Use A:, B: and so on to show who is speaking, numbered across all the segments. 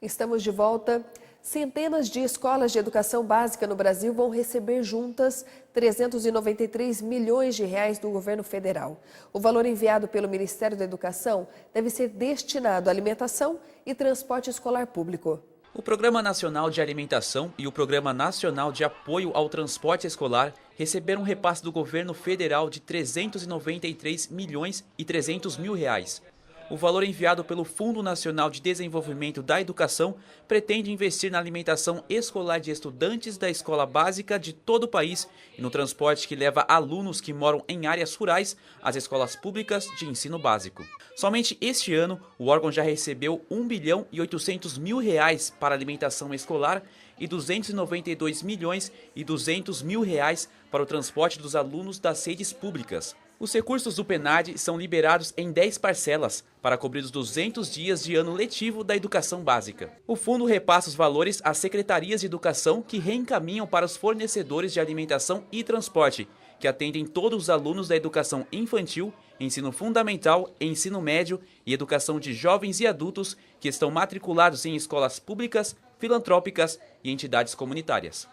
A: Estamos de volta. Centenas de escolas de educação básica no Brasil vão receber juntas 393 milhões de reais do governo federal. O valor enviado pelo Ministério da Educação deve ser destinado à alimentação e transporte escolar público.
B: O Programa Nacional de Alimentação e o Programa Nacional de Apoio ao Transporte Escolar receberam um repasse do governo federal de 393 milhões e 300 mil reais. O valor enviado pelo Fundo Nacional de Desenvolvimento da Educação pretende investir na alimentação escolar de estudantes da escola básica de todo o país e no transporte que leva alunos que moram em áreas rurais às escolas públicas de ensino básico. Somente este ano, o órgão já recebeu 1 bilhão e 800 mil reais para alimentação escolar e 292 milhões e 200 mil reais para o transporte dos alunos das redes públicas. Os recursos do PNAD são liberados em 10 parcelas para cobrir os 200 dias de ano letivo da educação básica. O fundo repassa os valores às secretarias de educação que reencaminham para os fornecedores de alimentação e transporte, que atendem todos os alunos da educação infantil, ensino fundamental, ensino médio e educação de jovens e adultos que estão matriculados em escolas públicas, filantrópicas e entidades comunitárias.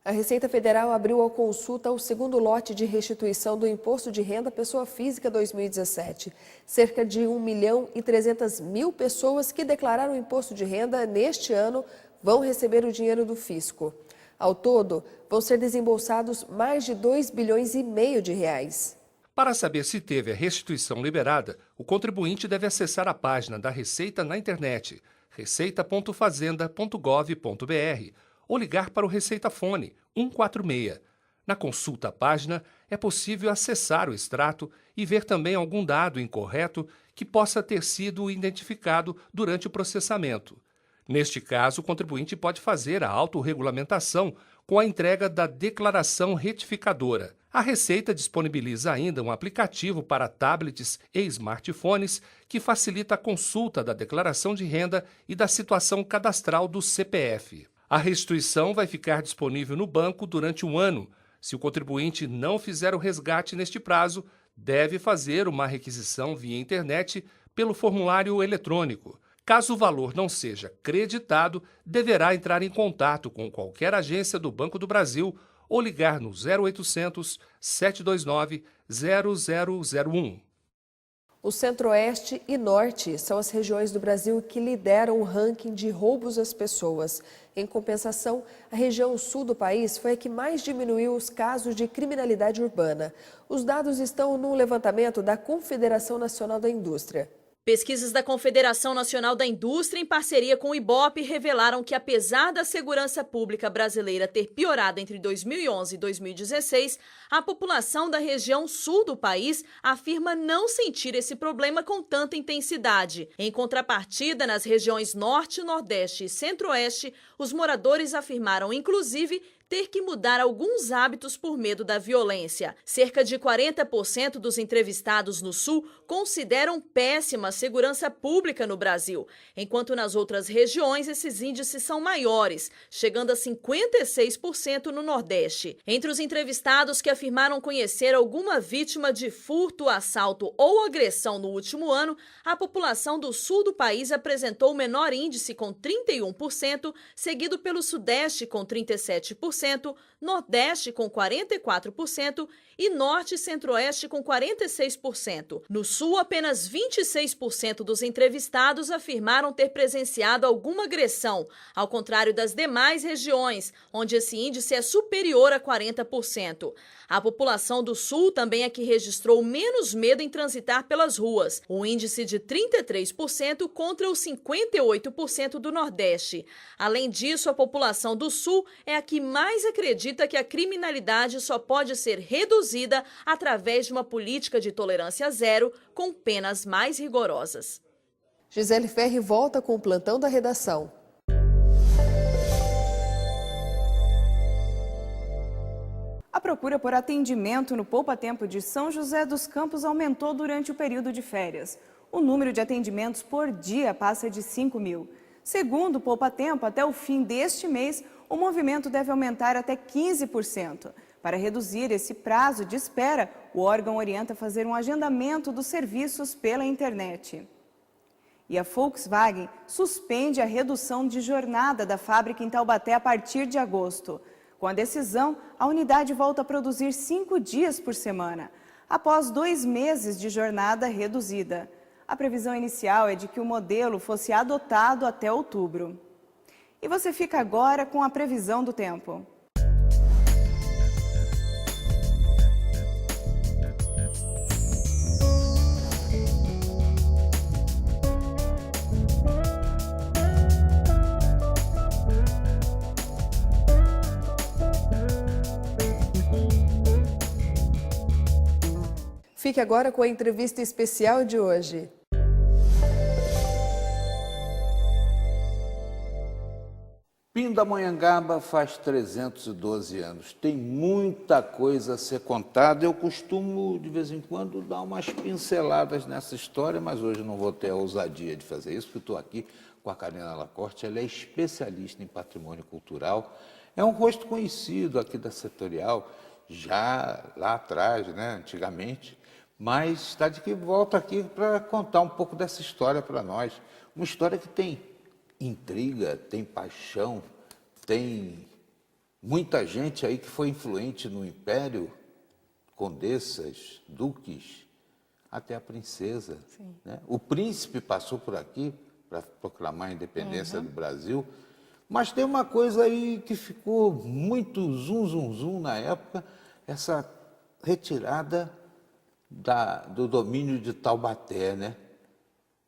A: A Receita Federal abriu a consulta o segundo lote de restituição do Imposto de Renda à Pessoa Física 2017. Cerca de 1 milhão e 300 mil pessoas que declararam imposto de renda neste ano vão receber o dinheiro do fisco. Ao todo, vão ser desembolsados mais de 2 bilhões e meio de reais.
C: Para saber se teve a restituição liberada, o contribuinte deve acessar a página da Receita na internet, receita.fazenda.gov.br, ou ligar para o Receita Fone 146. Na consulta à página, é possível acessar o extrato e ver também algum dado incorreto que possa ter sido identificado durante o processamento. Neste caso, o contribuinte pode fazer a autorregulamentação com a entrega da declaração retificadora. A Receita disponibiliza ainda um aplicativo para tablets e smartphones que facilita a consulta da declaração de renda e da situação cadastral do CPF. A restituição vai ficar disponível no banco durante um ano. Se o contribuinte não fizer o resgate neste prazo, deve fazer uma requisição via internet pelo formulário eletrônico. Caso o valor não seja creditado, deverá entrar em contato com qualquer agência do Banco do Brasil ou ligar no 0800 729 0001.
A: O Centro-Oeste e Norte são as regiões do Brasil que lideram o ranking de roubos às pessoas. Em compensação, a região sul do país foi a que mais diminuiu os casos de criminalidade urbana. Os dados estão no levantamento da Confederação Nacional da Indústria.
D: Pesquisas da Confederação Nacional da Indústria, em parceria com o IBOP, revelaram que, apesar da segurança pública brasileira ter piorado entre 2011 e 2016, a população da região sul do país afirma não sentir esse problema com tanta intensidade. Em contrapartida, nas regiões Norte, Nordeste e Centro-Oeste, os moradores afirmaram, inclusive, ter que mudar alguns hábitos por medo da violência. Cerca de 40% dos entrevistados no Sul consideram péssima a segurança pública no Brasil, enquanto nas outras regiões esses índices são maiores, chegando a 56% no Nordeste. Entre os entrevistados que afirmaram conhecer alguma vítima de furto, assalto ou agressão no último ano, a população do Sul do país apresentou o menor índice com 31%, seguido pelo Sudeste com 37%, Nordeste com 44% e Norte e Centro-Oeste com 46%. No Sul, apenas 26% dos entrevistados afirmaram ter presenciado alguma agressão, ao contrário das demais regiões, onde esse índice é superior a 40%. A população do Sul também é que registrou menos medo em transitar pelas ruas, um índice de 33% contra os 58% do Nordeste. Além disso, a população do Sul é a que mais acredita que a criminalidade só pode ser reduzida através de uma política de tolerância zero com penas mais rigorosas.
A: Gisele Ferri volta com o plantão da redação.
E: A procura por atendimento no Poupa Tempo de São José dos Campos aumentou durante o período de férias. O número de atendimentos por dia passa de 5 mil. Segundo o Poupa Tempo, até o fim deste mês, o movimento deve aumentar até 15%. Para reduzir esse prazo de espera, o órgão orienta a fazer um agendamento dos serviços pela internet. E a Volkswagen suspende a redução de jornada da fábrica em Taubaté a partir de agosto. Com a decisão, a unidade volta a produzir 5 dias por semana, após 2 meses de jornada reduzida. A previsão inicial é de que o modelo fosse adotado até outubro. E você fica agora com a previsão do tempo.
A: Fique agora com a entrevista especial de hoje.
F: Pindamonhangaba faz 312 anos. Tem muita coisa a ser contada. Eu costumo, de vez em quando, dar umas pinceladas nessa história, mas hoje não vou ter a ousadia de fazer isso, porque estou aqui com a Karina Lacorte. Ela é especialista em patrimônio cultural. É um rosto conhecido aqui da Setorial, já lá atrás, né, antigamente, mas está de que volta aqui para contar um pouco dessa história para nós. Uma história que tem intriga, tem paixão, tem muita gente aí que foi influente no Império, condessas, duques, até a princesa. Né? O príncipe passou por aqui para proclamar a independência do Brasil, mas tem uma coisa aí que ficou muito zum na época, essa retirada do domínio de Taubaté, né?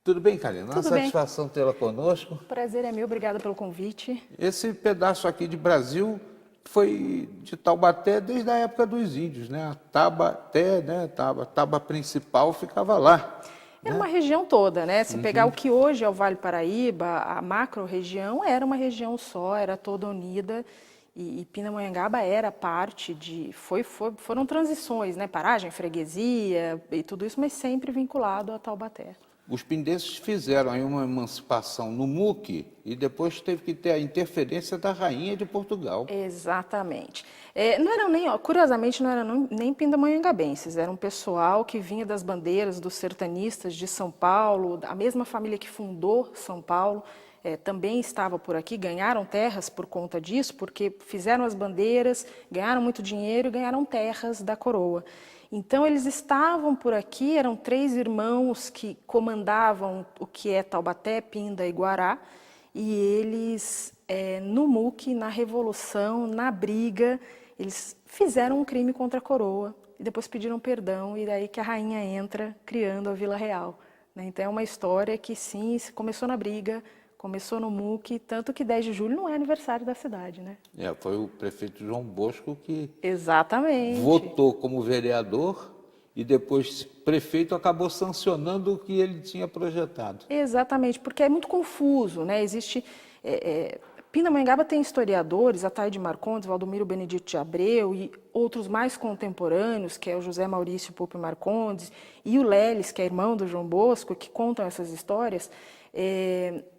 F: Tudo bem, Karina? Uma satisfação tê-la conosco.
G: Prazer é meu, obrigada pelo convite.
F: Esse pedaço aqui de Brasil foi de Taubaté desde a época dos índios, né? A Taubaté, né? Taba principal ficava lá.
G: Era uma região toda, né? Se pegar o que hoje é o Vale Paraíba, a macro-região era uma região só, era toda unida. E Pindamonhangaba era parte de... Foram transições, né? Paragem, freguesia e tudo isso, mas sempre vinculado a Taubaté.
F: Os pindenses fizeram aí uma emancipação no MUC e depois teve que ter a interferência da rainha de Portugal.
G: Exatamente. Curiosamente, não eram nem pindamonhangabenses, era um pessoal que vinha das bandeiras dos sertanistas de São Paulo, a mesma família que fundou São Paulo, também estava por aqui, ganharam terras por conta disso, porque fizeram as bandeiras, ganharam muito dinheiro e ganharam terras da coroa. Então, eles estavam por aqui, eram 3 irmãos que comandavam o que é Taubaté, Pinda e Guará, e eles, no MUC, na Revolução, na briga, eles fizeram um crime contra a coroa e depois pediram perdão, e daí que a rainha entra criando a Vila Real. Né? Então, é uma história que, sim, começou na briga, começou no MUC, tanto que 10 de julho não é aniversário da cidade, né?
F: Foi o prefeito João Bosco que
G: exatamente
F: votou como vereador e depois prefeito acabou sancionando o que ele tinha projetado.
G: Exatamente, porque é muito confuso, né? Existe... Pindamonhangaba tem historiadores, Ataíde Marcondes, Valdomiro Benedito de Abreu e outros mais contemporâneos, que é o José Maurício Poupe Marcondes e o Leles, que é irmão do João Bosco, que contam essas histórias.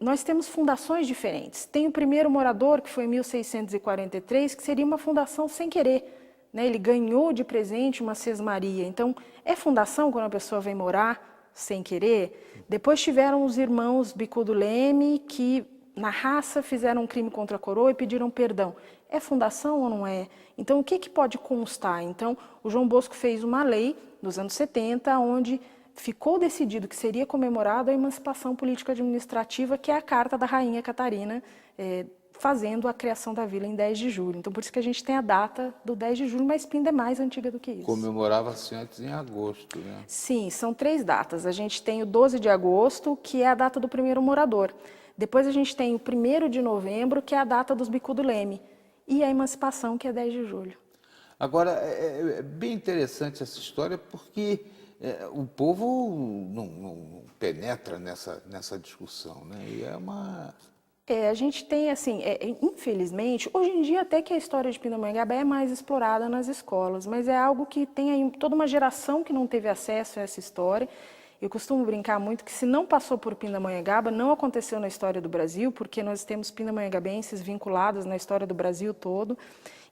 G: Nós temos fundações diferentes. Tem o primeiro morador, que foi em 1643, que seria uma fundação sem querer. Né? Ele ganhou de presente uma sesmaria. Então, é fundação quando a pessoa vem morar sem querer? Depois tiveram os irmãos Bicudo Leme, que na raça fizeram um crime contra a coroa e pediram perdão. É fundação ou não é? Então, o que pode constar? Então, o João Bosco fez uma lei nos anos 70, onde ficou decidido que seria comemorada a emancipação político-administrativa, que é a Carta da Rainha Catarina, fazendo a criação da vila em 10 de julho. Então, por isso que a gente tem a data do 10 de julho, mas Pinda é mais antiga do que isso.
F: Comemorava-se antes em agosto, né?
G: Sim, são 3 datas. A gente tem o 12 de agosto, que é a data do primeiro morador. Depois a gente tem o 1º de novembro, que é a data dos Bicudo Leme. E a emancipação, que é 10 de julho.
F: Agora, é bem interessante essa história, porque o povo não penetra nessa discussão, né? E é uma...
G: A gente tem, assim, infelizmente, hoje em dia até que a história de Pindamonhangaba é mais explorada nas escolas, mas é algo que tem aí toda uma geração que não teve acesso a essa história. Eu costumo brincar muito que se não passou por Pindamonhangaba, não aconteceu na história do Brasil, porque nós temos pindamonhangabenses vinculados na história do Brasil todo.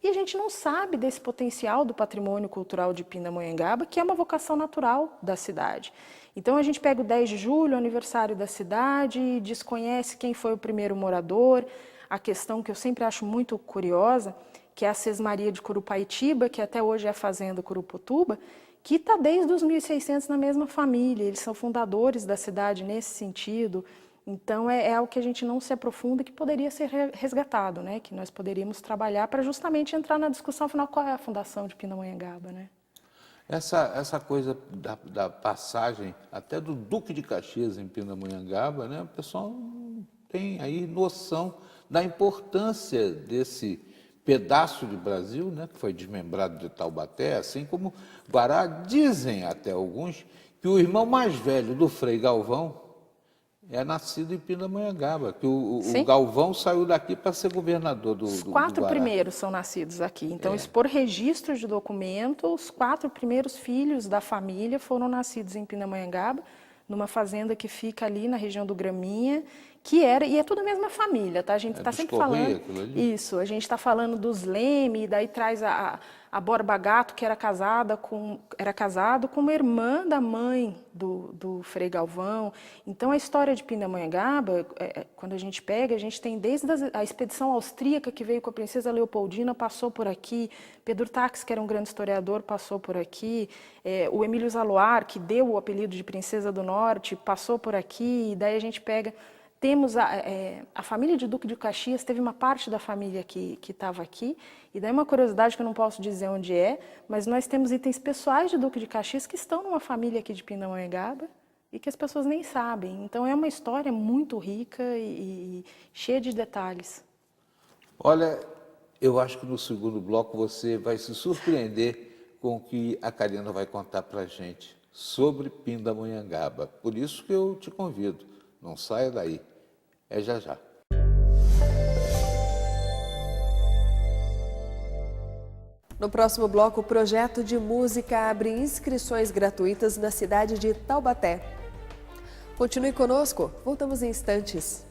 G: E a gente não sabe desse potencial do patrimônio cultural de Pindamonhangaba, que é uma vocação natural da cidade. Então a gente pega o 10 de julho, aniversário da cidade, desconhece quem foi o primeiro morador, a questão que eu sempre acho muito curiosa, que é a Sesmaria de Curupaitiba, que até hoje é a Fazenda Curuputuba, que está desde os 1600 na mesma família, eles são fundadores da cidade nesse sentido. Então é algo que a gente não se aprofunda, que poderia ser resgatado, né? Que nós poderíamos trabalhar para justamente entrar na discussão final, qual é a fundação de Pindamonhangaba, né?
F: Essa coisa da passagem até do Duque de Caxias em Pindamonhangaba, né? O pessoal não tem aí noção da importância desse pedaço de Brasil, né? Que foi desmembrado de Taubaté, assim como Guará. Dizem até alguns que o irmão mais velho do Frei Galvão é nascido em Pindamonhangaba, que o Galvão saiu daqui para ser governador do
G: Os 4 primeiros são nascidos aqui. Então, por registro de documento, os 4 primeiros filhos da família foram nascidos em Pindamonhangaba, numa fazenda que fica ali na região do Graminha, que era, e é tudo a mesma família, tá? A gente está sempre falando isso, a gente está falando dos Leme, daí traz a Borba Gato, que era casado com uma irmã da mãe do Frei Galvão. Então a história de Pindamonhangaba, quando a gente pega, a gente tem desde a expedição austríaca que veio com a princesa Leopoldina, passou por aqui, Pedro Taques, que era um grande historiador, passou por aqui, o Emílio Zaloar, que deu o apelido de Princesa do Norte, passou por aqui, e daí a gente pega... Temos a família de Duque de Caxias, teve uma parte da família que estava aqui, e daí uma curiosidade que eu não posso dizer onde é, mas nós temos itens pessoais de Duque de Caxias que estão numa família aqui de Pindamonhangaba e que as pessoas nem sabem. Então é uma história muito rica e cheia de detalhes.
F: Olha, eu acho que no segundo bloco você vai se surpreender com o que a Karina vai contar para a gente sobre Pindamonhangaba. Por isso que eu te convido, não saia daí. É já já.
A: No próximo bloco, o projeto de música abre inscrições gratuitas na cidade de Taubaté. Continue conosco, voltamos em instantes.